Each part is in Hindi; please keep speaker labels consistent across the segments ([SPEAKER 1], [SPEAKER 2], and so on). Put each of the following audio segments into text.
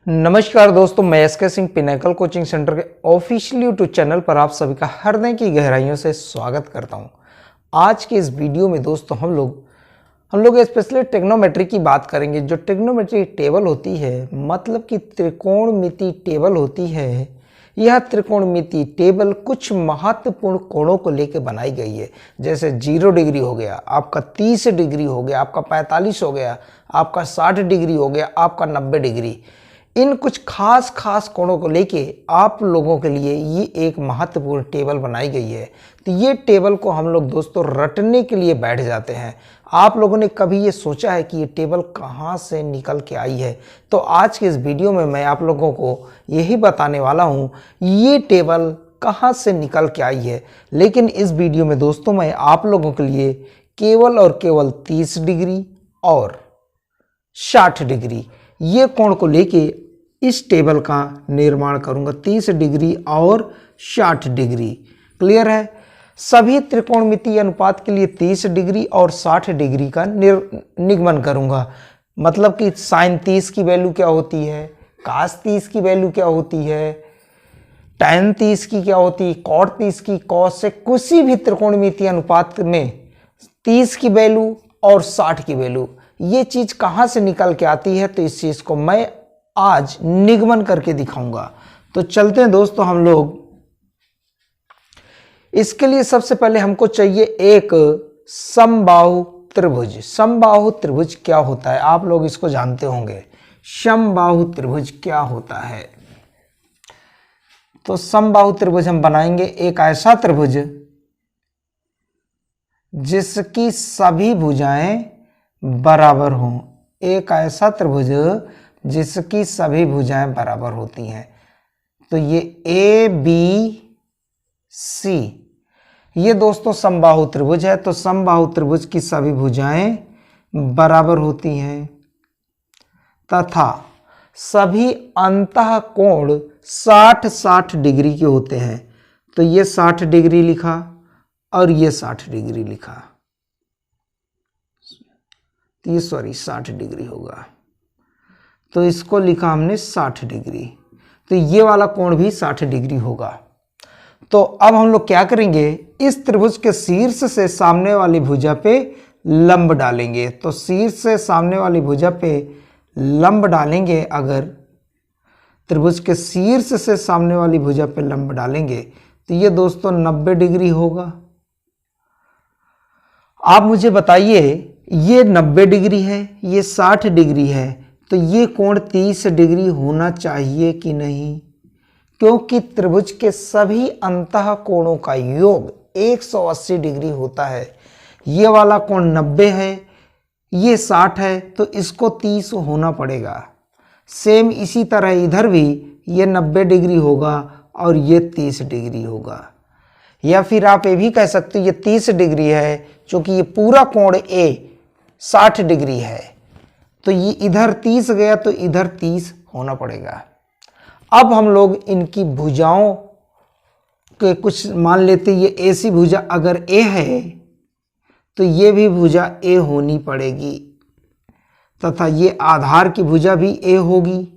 [SPEAKER 1] नमस्कार दोस्तों, मैं SK Singh Pinnacle coaching centre के ऑफिशियल यूट्यूब चैनल पर आप सभी का हृदय की गहराइयों से स्वागत करता हूं। आज के इस वीडियो में दोस्तों हम लोग स्पेशली ट्रिग्नोमेट्री की बात करेंगे। जो ट्रिग्नोमेट्री टेबल होती है, मतलब कि त्रिकोणमिति टेबल होती है, यह त्रिकोणमिति टेबल कुछ महत्वपूर्ण कोणों को लेकर बनाई गई है। जैसे 0 डिग्री हो गया, आपका 30 डिग्री हो गया, आपका 45 हो गया, आपका 60 डिग्री हो गया, आपका 90 डिग्री। इन कुछ खास कोणों को लेके आप लोगों के लिए ये एक महत्वपूर्ण टेबल बनाई गई है। तो ये टेबल को हम लोग दोस्तों रटने के लिए बैठ जाते हैं। आप लोगों ने कभी ये सोचा है कि ये टेबल कहाँ से निकल के आई है? तो आज के इस वीडियो में मैं आप लोगों को यही बताने वाला हूँ ये टेबल कहाँ से निकल के आई है। लेकिन इस वीडियो में दोस्तों मैं आप लोगों के लिए केवल और केवल 30 डिग्री और 60 डिग्री ये कोण को लेके इस टेबल का निर्माण करूंगा। 30 डिग्री और 60 डिग्री क्लियर है। सभी त्रिकोणमितीय अनुपात के लिए 30 डिग्री और 60 डिग्री का निगमन करूंगा। मतलब कि साइन 30 की वैल्यू क्या होती है, कास 30 की वैल्यू क्या होती है, टैन 30 की क्या होती है, कॉट 30 की, कॉस से किसी भी त्रिकोणमितीय अनुपात में 30 की वैल्यू और 60 की वैल्यू ये चीज कहां से निकल के आती है, तो इस चीज को मैं आज निगमन करके दिखाऊंगा। तो चलते हैं दोस्तों हम लोग। इसके लिए सबसे पहले हमको चाहिए एक समबाहु त्रिभुज। समबाहु त्रिभुज क्या होता है आप लोग इसको जानते होंगे। समबाहु त्रिभुज क्या होता है? तो समबाहु त्रिभुज हम बनाएंगे एक ऐसा त्रिभुज जिसकी सभी भुजाएं बराबर हों। एक ऐसा त्रिभुज जिसकी सभी भुजाएं बराबर होती हैं। तो ये ए बी सी ये दोस्तों समबाहु त्रिभुज है। तो समबाहु त्रिभुज की सभी भुजाएं बराबर होती हैं तथा सभी अंतः कोण 60-60 डिग्री के होते हैं। तो ये 60 डिग्री लिखा और ये 60 डिग्री लिखा। ये 60 डिग्री होगा, तो इसको लिखा हमने 60 डिग्री। तो ये वाला कोण भी 60 डिग्री होगा। तो अब हम लोग क्या करेंगे, इस त्रिभुज के शीर्ष से सामने वाली भुजा पे लंब डालेंगे। तो शीर्ष से सामने वाली भुजा पे लंब डालेंगे। अगर त्रिभुज के शीर्ष से सामने वाली भुजा पे लंब डालेंगे तो ये दोस्तों 90 डिग्री होगा। आप मुझे बताइए, ये 90 डिग्री है, ये 60 डिग्री है, तो ये कोण 30 डिग्री होना चाहिए कि नहीं? क्योंकि त्रिभुज के सभी अंतः कोणों का योग 180 डिग्री होता है। ये वाला कोण 90 है, ये 60 है, तो इसको 30 होना पड़ेगा। सेम इसी तरह इधर भी ये 90 डिग्री होगा और ये 30 डिग्री होगा। या फिर आप ये भी कह सकते हो ये 30 डिग्री है, क्योंकि ये पूरा कोण ए 60 डिग्री है, तो ये इधर 30 गया तो इधर 30 होना पड़ेगा। अब हम लोग इनकी भुजाओं के कुछ मान लेते। ये ऐसी भुजा अगर ए है तो ये भी भुजा ए होनी पड़ेगी तथा ये आधार की भुजा भी ए होगी।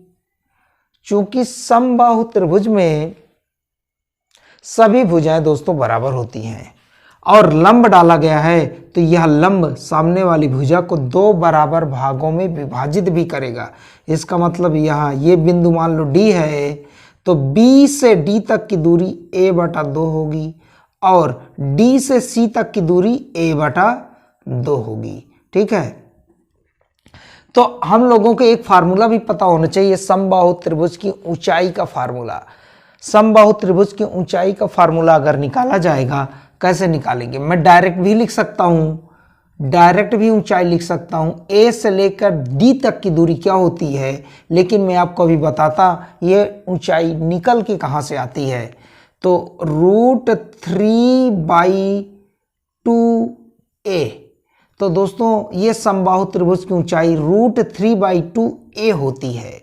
[SPEAKER 1] चूंकि समबाहु त्रिभुज में सभी भुजाएं दोस्तों बराबर होती हैं और लंब डाला गया है, तो यह लंब सामने वाली भुजा को 2 बराबर भागों में विभाजित भी करेगा। इसका मतलब यहाँ ये बिंदु मान लो डी है, तो बी से डी तक की दूरी a/2 होगी और डी से सी तक की दूरी a/2 होगी। ठीक है। तो हम लोगों को एक फार्मूला भी पता होना चाहिए, समबाहु त्रिभुज की ऊंचाई का फार्मूला। समबाहु त्रिभुज की ऊंचाई का फार्मूला अगर निकाला जाएगा, कैसे निकालेंगे? मैं डायरेक्ट भी लिख सकता हूं, डायरेक्ट भी ऊंचाई लिख सकता हूं। ए से लेकर डी तक की दूरी क्या होती है, लेकिन मैं आपको अभी बताता ये ऊंचाई निकल के कहां से आती है। तो √3/2a। तो दोस्तों ये समबाहु त्रिभुज की ऊंचाई √3/2a होती है।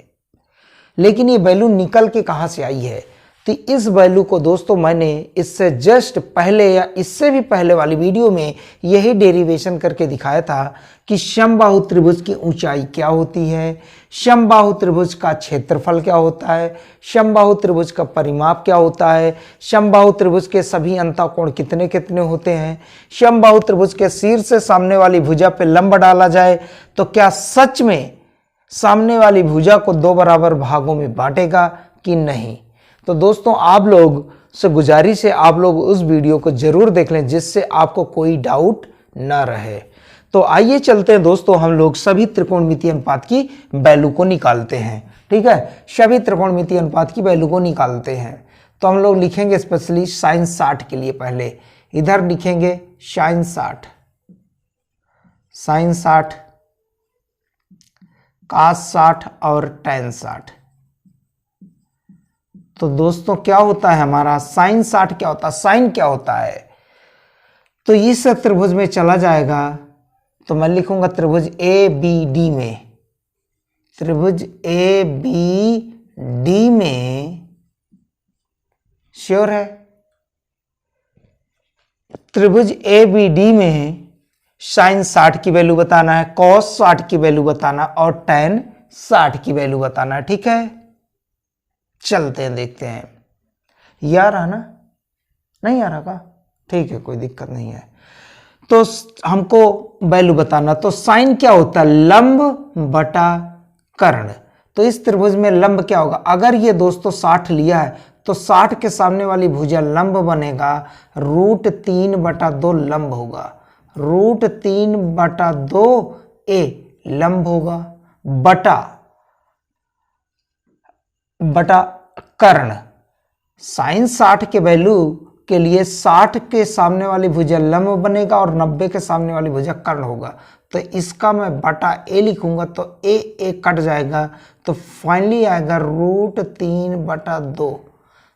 [SPEAKER 1] लेकिन ये वैल्यू निकल के कहां से आई है? तो इस वैल्यू को दोस्तों मैंने इससे जस्ट पहले या इससे भी पहले वाली वीडियो में यही डेरिवेशन करके दिखाया था कि समबाहु त्रिभुज की ऊंचाई क्या होती है, समबाहु त्रिभुज का क्षेत्रफल क्या होता है, समबाहु त्रिभुज का परिमाप क्या होता है, समबाहु त्रिभुज के सभी अंतःकोण कितने कितने होते हैं, समबाहु त्रिभुज के शीर्ष से सामने वाली भुजा पे लंब डाला जाए तो क्या सच में सामने वाली भुजा को दो बराबर भागों में बांटेगा कि नहीं। तो दोस्तों आप लोग से गुजारिश है आप लोग उस वीडियो को जरूर देख लें जिससे आपको कोई डाउट ना रहे। तो आइए चलते हैं दोस्तों, हम लोग सभी त्रिकोणमितीय अनुपात की वैल्यू को निकालते हैं। ठीक है, सभी त्रिकोणमितीय अनुपात की वैल्यू को निकालते हैं। तो हम लोग लिखेंगे स्पेशली साइन 60 के लिए, पहले इधर लिखेंगे साइन 60, साइन 60, कास 60 और टेन 60। तो दोस्तों क्या होता है हमारा साइन 60 क्या होता है, साइन क्या होता है, तो इस त्रिभुज में चला जाएगा तो मैं लिखूंगा त्रिभुज ए बी डी में, त्रिभुज ए बी डी में, श्योर है, त्रिभुज ए बी डी में साइन 60 की वैल्यू बताना है, कॉस 60 की वैल्यू बताना और टेन 60 की वैल्यू बताना है। ठीक है, चलते हैं देखते हैं। ये आ रहा ना, नहीं आ रहा का, ठीक है कोई दिक्कत नहीं है। तो हमको वैल्यू बताना, तो साइन क्या होता है, लंब बटा कर्ण। तो इस त्रिभुज में लंब क्या होगा, अगर ये दोस्तों 60 लिया है तो 60 के सामने वाली भुजा लंब बनेगा, √3/2 लंब होगा, √3/2 ए लंब होगा, बटा कर्ण। साइन 60 के वैल्यू के लिए 60 के सामने वाली भुजा लंब बनेगा और 90 के सामने वाली भुजा कर्ण होगा। तो इसका मैं बटा ए लिखूंगा तो ए कट जाएगा, तो फाइनली आएगा √3/2।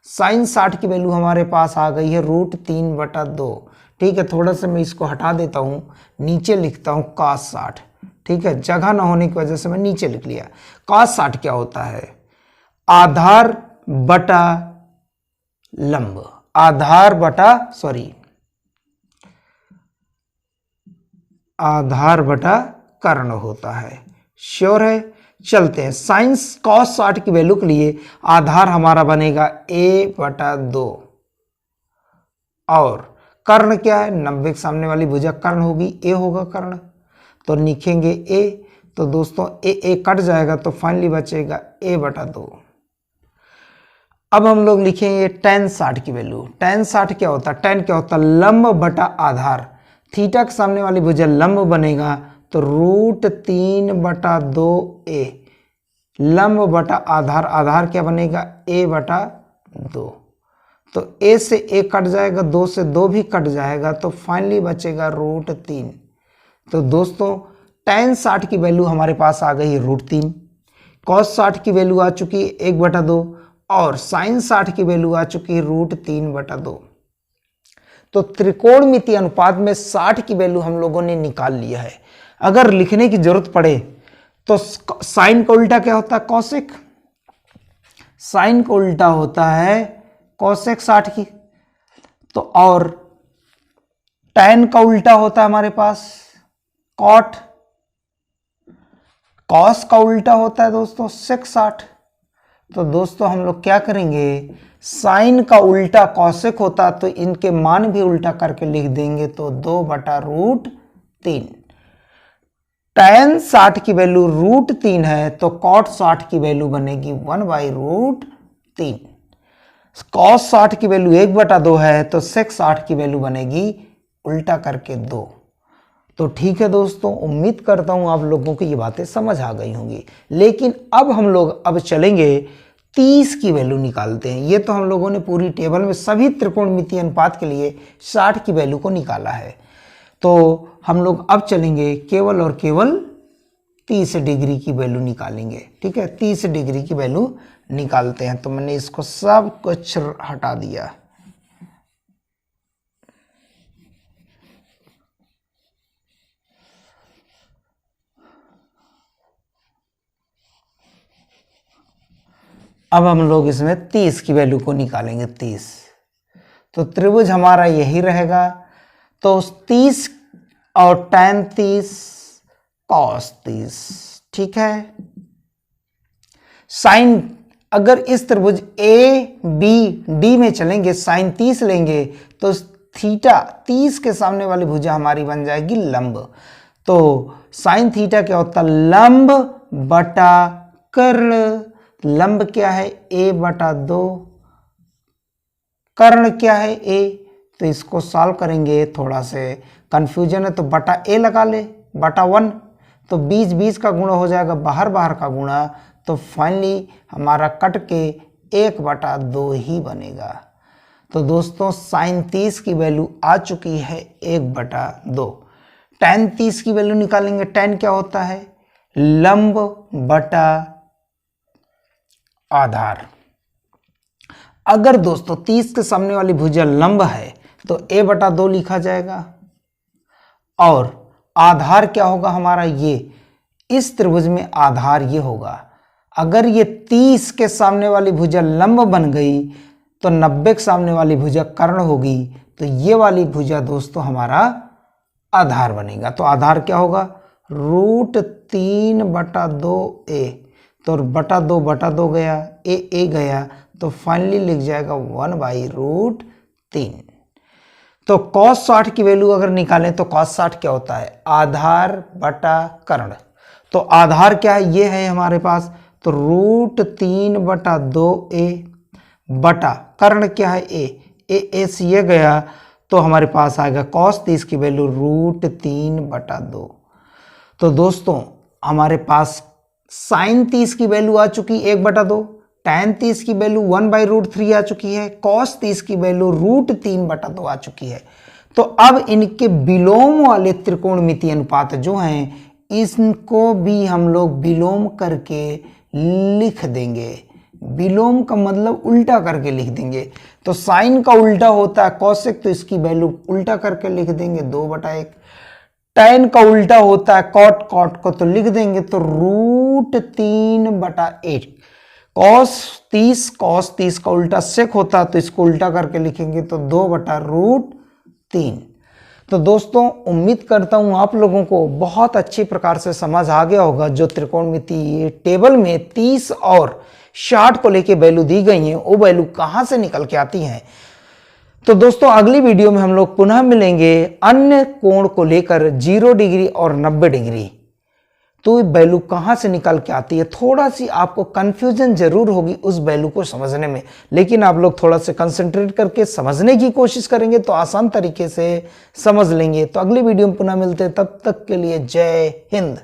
[SPEAKER 1] साइन 60 की वैल्यू हमारे पास आ गई है √3/2। ठीक है, थोड़ा सा मैं इसको हटा देता हूँ, नीचे लिखता हूँ cos 60। ठीक है, जगह ना होने की वजह से मैं नीचे लिख लिया। cos 60 क्या होता है, आधार बटा लंब, आधार बटा कर्ण होता है। श्योर है, चलते हैं। साइंस cos 60 की वैल्यू के लिए आधार हमारा बनेगा a/2 और कर्ण क्या है, 90 के सामने वाली भुजा कर्ण होगी, ए होगा कर्ण, तो लिखेंगे ए। तो दोस्तों ए कट जाएगा तो फाइनली बचेगा a/2। अब हम लोग लिखेंगे tan 60 की वैल्यू। tan 60 क्या होता है, tan क्या होता है, लंब बटा आधार, थीटा के सामने वाली भुजा लंब बनेगा तो √3/2 ए, लंब बटा आधार, आधार क्या बनेगा a/2। तो a से a कट जाएगा, 2 से 2 भी कट जाएगा, तो फाइनली बचेगा √3। तो दोस्तों tan 60 की वैल्यू हमारे पास आ गई √3, cos 60 की वैल्यू आ चुकी है 1/2 और sin 60 की वैल्यू आ चुकी है √3/2। तो त्रिकोणमितीय अनुपात में 60 की वैल्यू हम लोगों ने निकाल लिया है। अगर लिखने की जरूरत पड़े तो साइन का उल्टा क्या होता है, कौशिक, साइन का उल्टा होता है कौशिक 60 की। तो और tan का उल्टा होता है हमारे पास कॉट, कॉस का उल्टा होता है दोस्तों सेक 60। तो दोस्तों हम लोग क्या करेंगे, साइन का उल्टा कौशिक होता तो इनके मान भी उल्टा करके लिख देंगे, तो 2/√3। tan 60 की वैल्यू √3 है तो cot 60 की वैल्यू बनेगी 1/√3। cos 60 की वैल्यू 1/2 है तो sec 60 की वैल्यू बनेगी उल्टा करके 2। तो ठीक है दोस्तों, उम्मीद करता हूं आप लोगों को ये बातें समझ आ गई होंगी। लेकिन अब हम लोग अब चलेंगे 30 की वैल्यू निकालते हैं। ये तो हम लोगों ने पूरी टेबल में सभी त्रिकोणमितीय अनुपात के लिए 60 की वैल्यू को निकाला है। तो हम लोग अब चलेंगे केवल और केवल 30 डिग्री की वैल्यू निकालेंगे। ठीक है, 30 डिग्री की वैल्यू निकालते हैं। तो मैंने इसको सब कुछ हटा दिया। अब हम लोग इसमें 30 की वैल्यू को निकालेंगे। 30 तो त्रिभुज हमारा यही रहेगा। तो 30 और tan 30 cos 30, ठीक है। साइन, अगर इस त्रिभुज ए बी डी में चलेंगे, साइन 30 लेंगे तो थीटा 30 के सामने वाली भुजा हमारी बन जाएगी लंब। तो साइन थीटा क्या होता है? लंब बटा कर्ण। लंब क्या है? a बटा 2। कर्ण क्या है? a। तो इसको सॉल्व करेंगे, थोड़ा से कंफ्यूजन है तो बटा a लगा ले, बटा 1। तो 20 का गुणा हो जाएगा, बाहर का गुणा। तो फाइनली हमारा कट के 1 बटा 2 ही बनेगा। तो दोस्तों साइन 30 की वैल्यू आ चुकी है 1 बटा 2। tan 30 की वैल्यू निकालेंगे। tan क्या होता है? लंब बटा आधार। अगर दोस्तों 30 के सामने वाली भुजा लंब है तो a बटा 2 लिखा जाएगा। और आधार क्या होगा हमारा? ये इस त्रिभुज में आधार ये होगा। अगर ये 30 के सामने वाली भुजा लंब बन गई तो 90 के सामने वाली भुजा कर्ण होगी। तो ये वाली भुजा दोस्तों हमारा आधार बनेगा। तो आधार क्या होगा? √3 बटा 2a। तो बटा 2 गया, a गया, तो फाइनली लिख जाएगा 1/√3। तो cos 60 की वैल्यू अगर निकालें तो cos 60 क्या होता है? आधार बटा कर्ण। तो आधार क्या है? ये है हमारे पास। तो √3 बटा 2a बटा कर्ण क्या है? a से ये गया तो हमारे पास आएगा cos 30 की वैल्यू √3 बटा 2। तो दोस्तों हमारे पास साइन 30 की वैल्यू आ चुकी 1 बटा 2, tan 30 की वैल्यू 1/√3 आ चुकी है, cos 30 की वैल्यू √3 बटा 2 आ चुकी है। तो अब इनके विलोम वाले त्रिकोणमितीय अनुपात जो हैं इनको भी हम लोग विलोम करके लिख देंगे। विलोम का मतलब उल्टा करके लिख देंगे। तो साइन का उल्टा होता है कोसेक, तो इसकी वैल्यू उल्टा करके लिख देंगे 2 बटा 1। tan का उल्टा होता है कॉट, कॉट को तो लिख देंगे तो √3 बटा 8। cos 30 का उल्टा सेक होता है तो इसको उल्टा करके लिखेंगे तो 2 बटा √3। तो दोस्तों उम्मीद करता हूं आप लोगों को बहुत अच्छी प्रकार से समझ आ गया होगा। जो त्रिकोणमितीय टेबल में 30 और 60 को लेके वैल्यू दी गई हैं वो वैल्यू कहां से निकल के आती हैं। तो दोस्तों अगली वीडियो में हम लोग पुनः मिलेंगे अन्य कोण को लेकर 0 डिग्री और 90 डिग्री। तो वैल्यू कहां से निकल के आती है, थोड़ा सी आपको कंफ्यूजन जरूर होगी उस वैल्यू को समझने में, लेकिन आप लोग थोड़ा सा कंसंट्रेट करके समझने की कोशिश करेंगे तो आसान तरीके से समझ लेंगे। तो अगली वीडियो में पुनः मिलते हैं, तब तक के लिए जय हिंद।